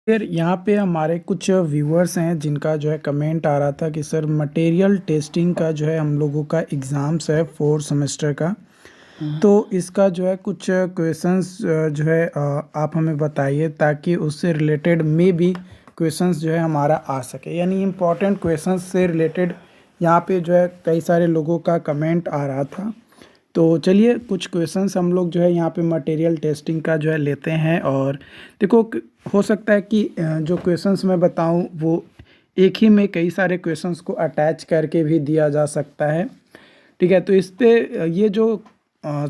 फिर यहाँ पे हमारे कुछ व्यूअर्स हैं जिनका जो है कमेंट आ रहा था कि सर मटेरियल टेस्टिंग का जो है हम लोगों का एग्ज़ाम्स है 4 सेमेस्टर का। तो इसका जो है कुछ क्वेश्चंस जो है आप हमें बताइए ताकि उससे रिलेटेड में भी क्वेश्चंस जो है हमारा आ सके, यानी इम्पोर्टेंट क्वेश्चंस से रिलेटेड यहाँ पे जो है कई सारे लोगों का कमेंट आ रहा था। तो चलिए कुछ क्वेश्चंस हम लोग जो है यहाँ पे मटेरियल टेस्टिंग का जो है लेते हैं। और देखो हो सकता है कि जो क्वेश्चंस मैं बताऊँ वो एक ही में कई सारे क्वेश्चंस को अटैच करके भी दिया जा सकता है। ठीक है, तो इस पे ये जो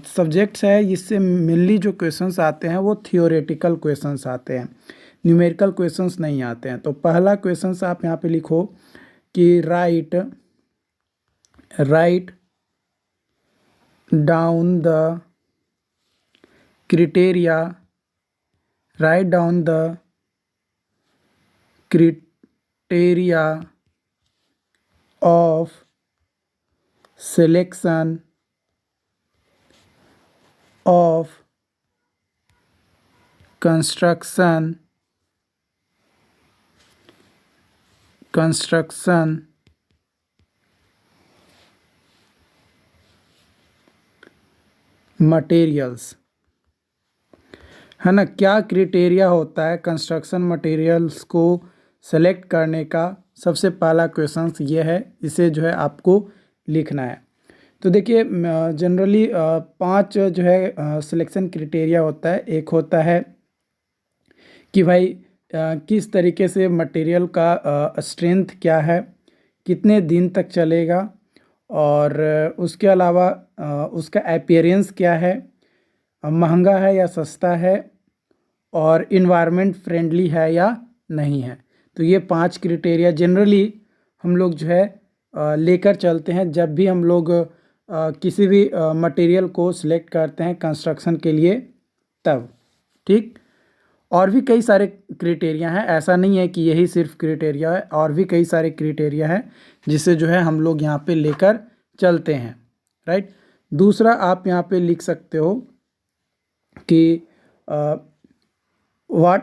सब्जेक्ट्स है इससे मेनली जो क्वेश्चंस आते हैं वो थियोरेटिकल क्वेश्चंस आते हैं, न्यूमेरिकल क्वेश्चंस नहीं आते हैं। तो पहला क्वेश्चंस आप यहाँ पे लिखो कि right down the criteria write down the criteria of selection of construction materials, है ना। क्या क्राइटेरिया होता है कंस्ट्रक्शन मटेरियल्स को सेलेक्ट करने का? सबसे पहला क्वेश्चन ये है, इसे जो है आपको लिखना है। तो देखिए जनरली 5 जो है सिलेक्शन क्राइटेरिया होता है। एक होता है कि भाई किस तरीके से मटेरियल का स्ट्रेंथ क्या है, कितने दिन तक चलेगा, और उसके अलावा उसका अपीयरेंस क्या है, महंगा है या सस्ता है, और इन्वायरमेंट फ्रेंडली है या नहीं है। तो ये 5 क्राइटेरिया जनरली हम लोग जो है लेकर चलते हैं जब भी हम लोग किसी भी मटेरियल को सिलेक्ट करते हैं कंस्ट्रक्शन के लिए तब। ठीक, और भी कई सारे क्राइटेरिया हैं, ऐसा नहीं है कि यही सिर्फ क्राइटेरिया है, और भी कई सारे क्राइटेरिया हैं जिसे जो है हम लोग यहाँ पे लेकर चलते हैं। राइट, दूसरा आप यहाँ पे लिख सकते हो कि what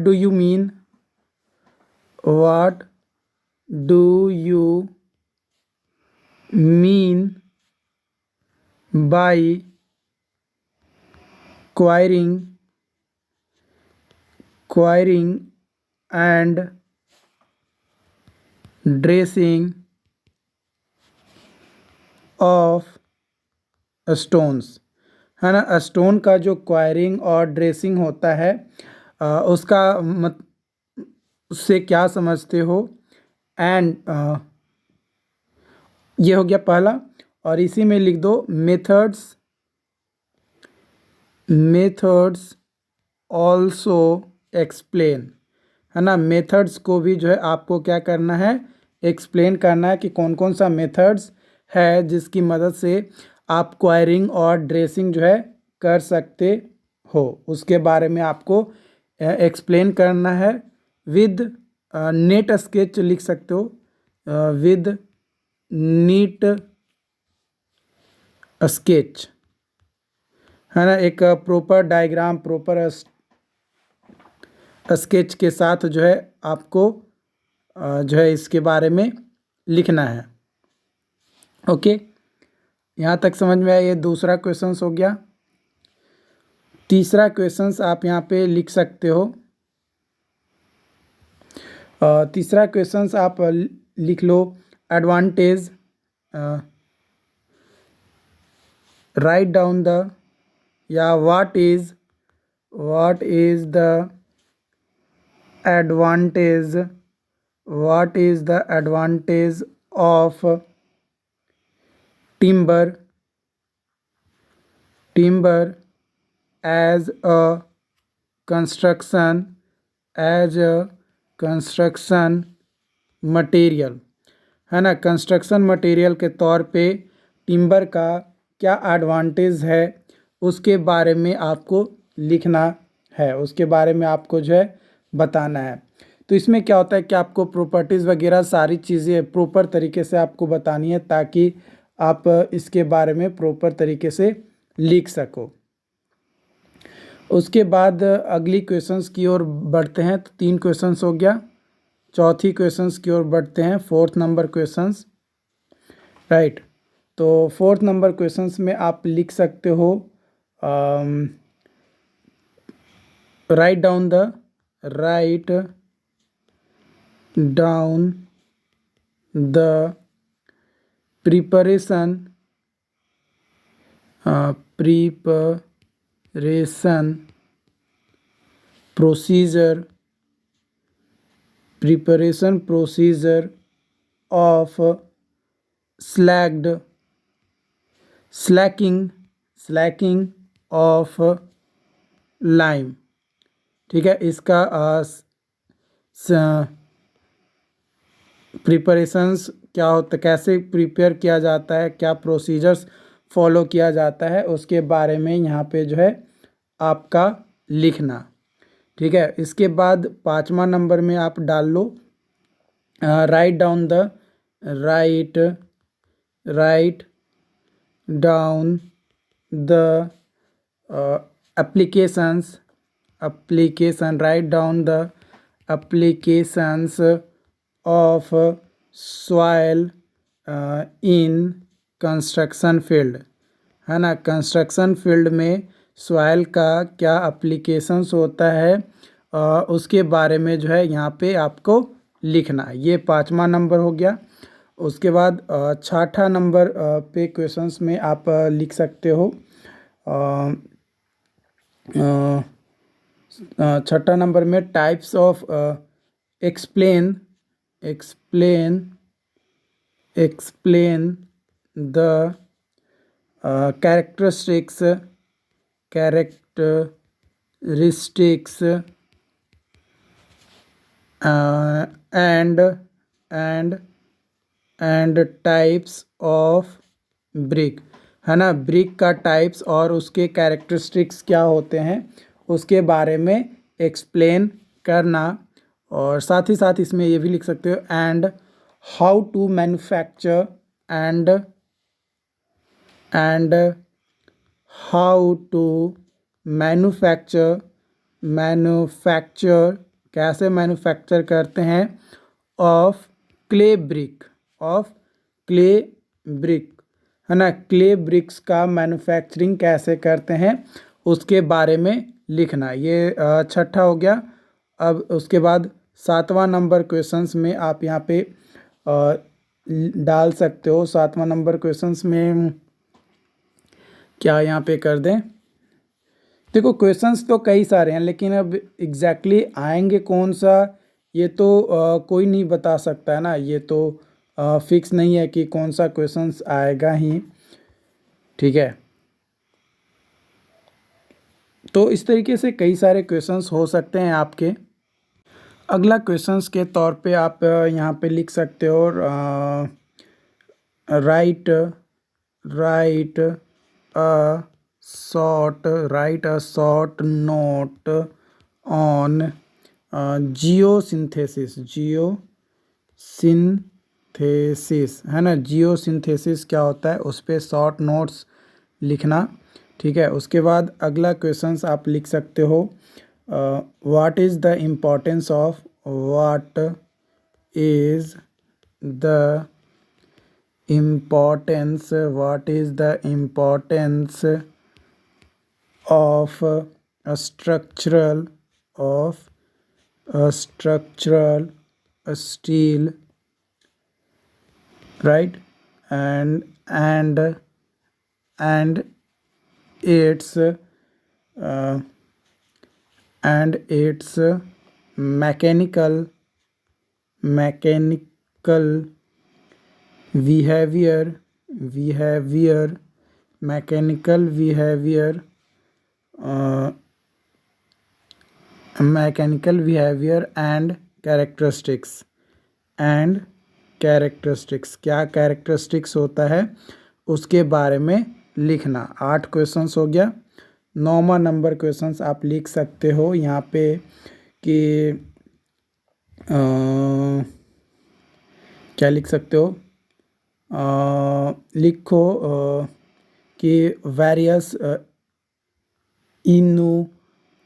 do you mean by quarrying and dressing of stones, है ना। स्टोन का जो क्वायरिंग और ड्रेसिंग होता है उसका उससे क्या समझते हो? एंड ये हो गया पहला, और इसी में लिख दो मेथड्स ऑल्सो एक्सप्लेन, है ना। मेथड्स को भी जो है आपको क्या करना है, एक्सप्लेन करना है कि कौन कौन सा मेथड्स है जिसकी मदद से आप क्वायरिंग और ड्रेसिंग जो है कर सकते हो, उसके बारे में आपको एक्सप्लेन करना है। विद नीट स्केच लिख सकते हो, विद नीट स्केच, है ना। एक प्रॉपर डायग्राम, प्रॉपर स्केच के साथ जो है आपको जो है इसके बारे में लिखना है। ओके, यहाँ तक समझ में आया? ये दूसरा क्वेश्चंस हो गया। तीसरा क्वेश्चंस आप यहाँ पे लिख सकते हो। तीसरा क्वेश्चंस आप लिख लो एडवांटेज, राइट डाउन द, या what is the advantage of timber as a construction material, है ना। कंस्ट्रक्शन मटेरियल के तौर पे टिम्बर का क्या एडवांटेज है उसके बारे में आपको लिखना है, उसके बारे में आपको जो है बताना है। तो इसमें क्या होता है कि आपको प्रॉपर्टीज़ वगैरह सारी चीज़ें प्रॉपर तरीके से आपको बतानी है ताकि आप इसके बारे में प्रॉपर तरीके से लिख सको। उसके बाद अगली क्वेश्चंस की ओर बढ़ते हैं। तो 3 क्वेश्चंस हो गया। चौथी क्वेश्चंस की ओर बढ़ते हैं, 4th नंबर क्वेश्चंस, राइट। तो 4th नंबर क्वेश्चंस में आप लिख सकते हो, right down the preparation procedure of Slaking of lime. ठीक है, इसका प्रिपरेशंस क्या होता है, कैसे प्रिपेयर किया जाता है, क्या प्रोसीजर्स फॉलो किया जाता है, उसके बारे में यहाँ पे जो है आपका लिखना। ठीक है, इसके बाद 5वां नंबर में आप डाल लो, write down the write down the applications of soil in construction field, है ना। कंस्ट्रक्शन फील्ड में सॉइल का क्या एप्लीकेशंस होता है, उसके बारे में जो है यहाँ पे आपको लिखना। ये 5वां नंबर हो गया। उसके बाद 6ठा नंबर पे क्वेश्चंस में आप लिख सकते हो, 6ठा नंबर में types of explain the characteristics and types of brick, है ना। ब्रिक का टाइप्स और उसके कैरेक्टरिस्टिक्स क्या होते हैं उसके बारे में एक्सप्लेन करना। और साथ ही साथ इसमें ये भी लिख सकते हो, and how to manufacture and how to manufacture कैसे मैन्युफैक्चर करते हैं ऑफ क्ले ब्रिक, है ना। क्ले ब्रिक्स का मैन्युफैक्चरिंग कैसे करते हैं उसके बारे में लिखना। ये 6ठा हो गया। अब उसके बाद 7वां नंबर क्वेश्चंस में आप यहाँ पे डाल सकते हो। 7वां नंबर क्वेश्चंस में क्या यहाँ पे कर दें, देखो क्वेश्चंस तो कई सारे हैं, लेकिन अब एग्जैक्टली आएंगे कौन सा ये तो कोई नहीं बता सकता है ना। ये तो फिक्स नहीं है कि कौन सा क्वेश्चंस आएगा ही। ठीक है, तो इस तरीके से कई सारे क्वेश्चंस हो सकते हैं आपके। अगला क्वेश्चंस के तौर पे आप यहाँ पे लिख सकते हो, write a short note on geosynthesis, है ना। जियोसिंथेसिस क्या होता है उस पर शॉर्ट नोट्स लिखना। ठीक है, उसके बाद अगला क्वेश्चंस आप लिख सकते हो, what is the importance of a structural steel, right, and its mechanical behavior and characteristics क्या कैरेक्टरिस्टिक्स होता है उसके बारे में लिखना। 8 क्वेश्चंस हो गया। 9वां नंबर क्वेश्चंस आप लिख सकते हो यहाँ पे कि क्या लिख सकते हो, लिखो कि various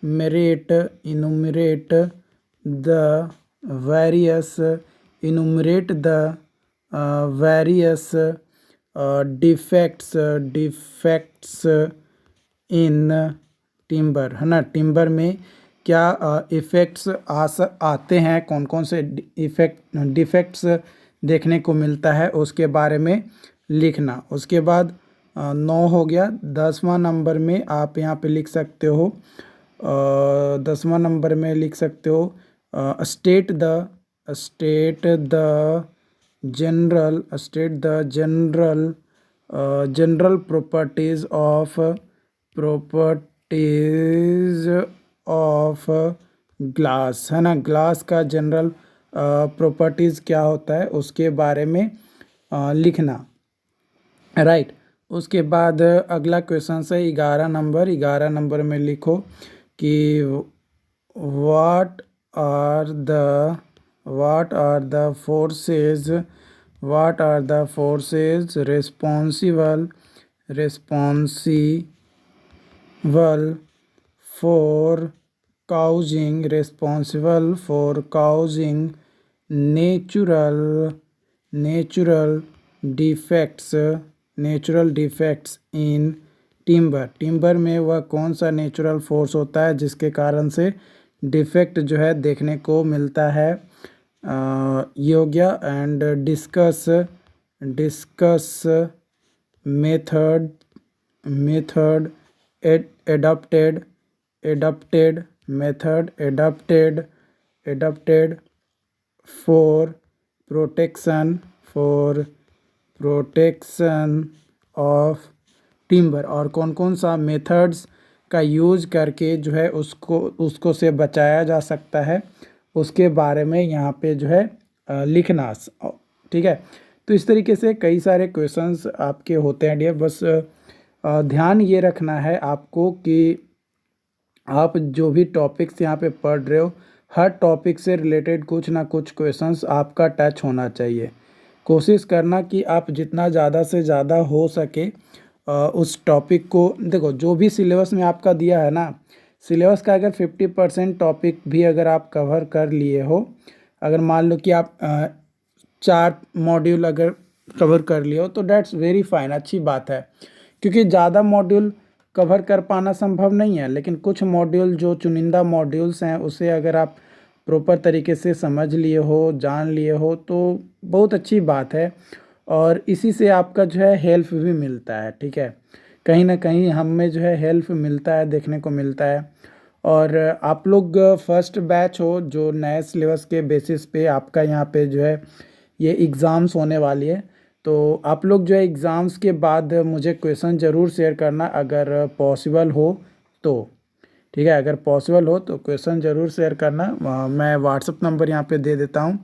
enumerate the various various defects in timber, है ना। टिम्बर में क्या इफ़ेक्ट्स आते हैं, कौन कौन से डिफेक्ट्स देखने को मिलता है, उसके बारे में लिखना। उसके बाद 9 हो गया। 10वां नंबर में आप यहाँ पे लिख सकते हो, 10वां नंबर में लिख सकते हो state the general properties of glass, है ना। ग्लास का जनरल प्रॉपर्टीज़ क्या होता है उसके बारे में लिखना, राइट। उसके बाद अगला क्वेश्चन है 11 नंबर में लिखो कि what are the forces responsible for causing natural defects in timber में वह कौन सा नेचुरल फोर्स होता है जिसके कारण से डिफेक्ट जो है देखने को मिलता है। ये हो गया। And discuss method adopted for protection of timber, और कौन कौन सा मेथड्स का यूज करके जो है उसको से बचाया जा सकता है, उसके बारे में यहाँ पे जो है लिखना, ठीक है। तो इस तरीके से कई सारे क्वेश्चंस आपके होते हैं डियर। बस ध्यान ये रखना है आपको कि आप जो भी टॉपिक्स यहाँ पे पढ़ रहे हो, हर टॉपिक से रिलेटेड कुछ ना कुछ क्वेश्चंस आपका टच होना चाहिए। कोशिश करना कि आप जितना ज़्यादा से ज़्यादा हो सके उस टॉपिक को देखो। जो भी सिलेबस में आपका दिया है ना, सिलेबस का अगर 50% टॉपिक भी अगर आप कवर कर लिए हो, अगर मान लो कि आप 4 मॉड्यूल अगर कवर कर लिए हो तो डैट्स वेरी फाइन, अच्छी बात है। क्योंकि ज़्यादा मॉड्यूल कवर कर पाना संभव नहीं है, लेकिन कुछ मॉड्यूल जो चुनिंदा मॉड्यूल्स हैं उसे अगर आप प्रॉपर तरीके से समझ लिए हो, जान लिए हो तो बहुत अच्छी बात है। और इसी से आपका जो है हेल्प भी मिलता है, ठीक है। कहीं ना कहीं हम में जो है हेल्प मिलता है, देखने को मिलता है। और आप लोग फर्स्ट बैच हो जो नए सिलेबस के बेसिस पे आपका यहाँ पे जो है ये एग्ज़ाम्स होने वाली है। तो आप लोग जो है एग्ज़ाम्स के बाद मुझे क्वेश्चन ज़रूर शेयर करना अगर पॉसिबल हो तो, ठीक है। अगर पॉसिबल हो तो क्वेश्चन ज़रूर शेयर करना। मैं व्हाट्सअप नंबर यहाँ पे दे देता हूँ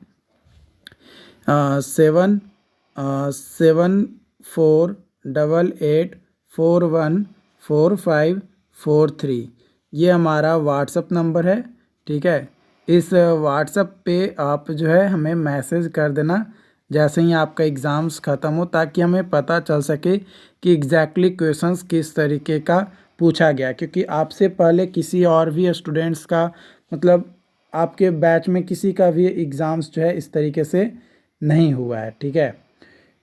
7488414543। ये हमारा व्हाट्सअप नंबर है, ठीक है। इस व्हाट्सअप पे आप जो है हमें मैसेज कर देना जैसे ही आपका एग्ज़ाम्स ख़त्म हो, ताकि हमें पता चल सके कि एग्जैक्टली क्वेश्चंस किस तरीके का पूछा गया। क्योंकि आपसे पहले किसी और भी स्टूडेंट्स का, मतलब आपके बैच में किसी का भी एग्ज़ाम्स जो है इस तरीके से नहीं हुआ है, ठीक है।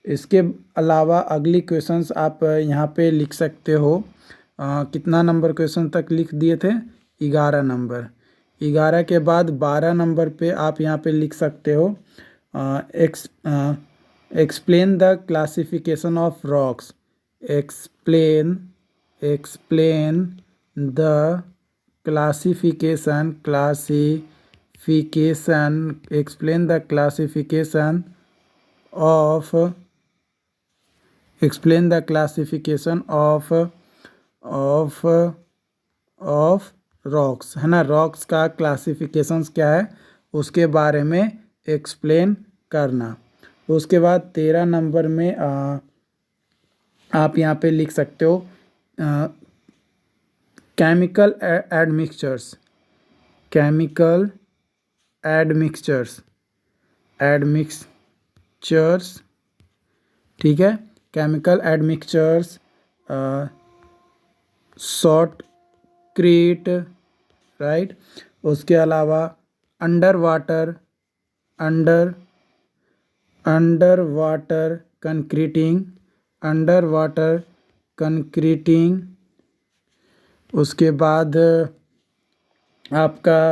इसके अलावा अगली क्वेश्चंस आप यहाँ पे लिख सकते हो। कितना नंबर क्वेश्चन तक लिख दिए थे? 11 नंबर। 11 के बाद 12 नंबर पे आप यहाँ पे लिख सकते हो explain the classification of rocks. Explain the explain the classification of rocks, है ना। रॉक्स का क्लासिफिकेशंस क्या है उसके बारे में एक्सप्लेन करना। उसके बाद 13 नंबर में आप यहाँ पे लिख सकते हो केमिकल एडमिक्सचर्स, ठीक है। Chemical admixtures, shotcrete right. उसके अलावा under water concreting, under water concreting. उसके बाद आपका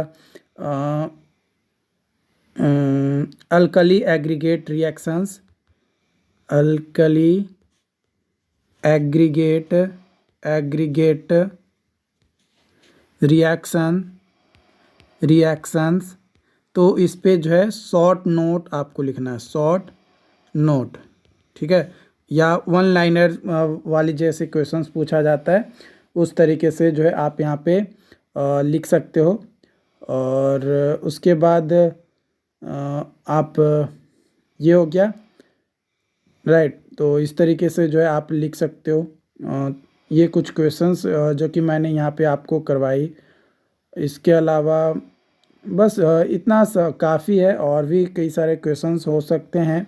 alkali aggregate reactions, alkali aggregate reactions. तो इस पे जो है शॉर्ट नोट आपको लिखना है, शॉर्ट नोट, ठीक है। या वन लाइनर वाली जैसे क्वेश्चंस पूछा जाता है उस तरीके से जो है आप यहाँ पे लिख सकते हो। और उसके बाद आप ये हो गया, राइट। तो इस तरीके से जो है आप लिख सकते हो। ये कुछ क्वेश्चंस जो कि मैंने यहाँ पे आपको करवाई। इसके अलावा बस इतना काफ़ी है, और भी कई सारे क्वेश्चंस हो सकते हैं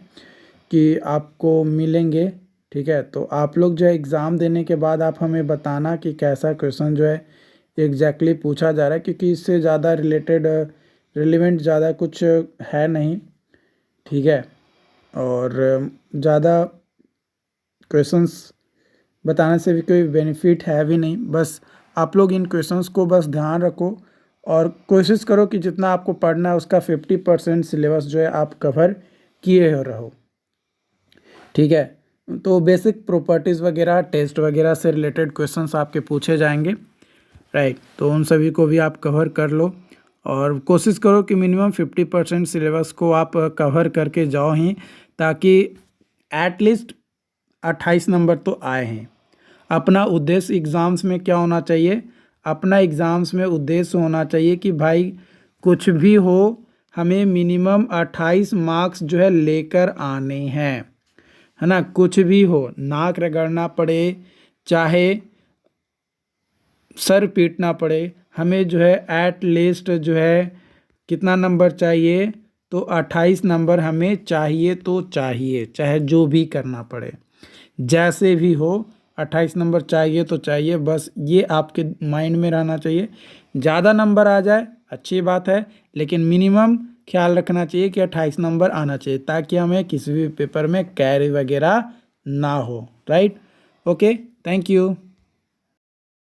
कि आपको मिलेंगे, ठीक है। तो आप लोग जो है एग्ज़ाम देने के बाद आप हमें बताना कि कैसा क्वेश्चन जो है एग्जैक्टली पूछा जा रहा है, क्योंकि इससे ज़्यादा रिलेवेंट ज़्यादा कुछ है नहीं, ठीक है। और ज़्यादा क्वेश्चंस बताने से भी कोई बेनिफिट है भी नहीं। बस आप लोग इन क्वेश्चंस को बस ध्यान रखो और कोशिश करो कि जितना आपको पढ़ना है उसका 50% सिलेबस जो है आप कवर किए रहो, ठीक है। तो बेसिक प्रॉपर्टीज़ वगैरह, टेस्ट वगैरह से रिलेटेड क्वेश्चंस आपके पूछे जाएंगे, राइट। तो उन सभी को भी आप कवर कर लो और कोशिश करो कि मिनिमम 50% सिलेबस को आप कवर करके जाओ ही, ताकि एटलीस्ट 28 नंबर तो आए हैं। अपना उद्देश्य एग्ज़ाम्स में क्या होना चाहिए? अपना एग्ज़ाम्स में उद्देश्य होना चाहिए कि भाई कुछ भी हो, हमें मिनिमम 28 मार्क्स जो है लेकर आने हैं, है ना। कुछ भी हो, नाक रगड़ना पड़े, चाहे सर पीटना पड़े, हमें जो है एट लीस्ट जो है कितना नंबर चाहिए? तो 28 नंबर हमें चाहिए, तो चाहिए, चाहे जो भी करना पड़े, जैसे भी हो 28 नंबर चाहिए तो चाहिए। बस ये आपके माइंड में रहना चाहिए। ज़्यादा नंबर आ जाए अच्छी बात है, लेकिन मिनिमम ख्याल रखना चाहिए कि 28 नंबर आना चाहिए, ताकि हमें किसी भी पेपर में कैरी वगैरह ना हो, राइट। Okay, thank you.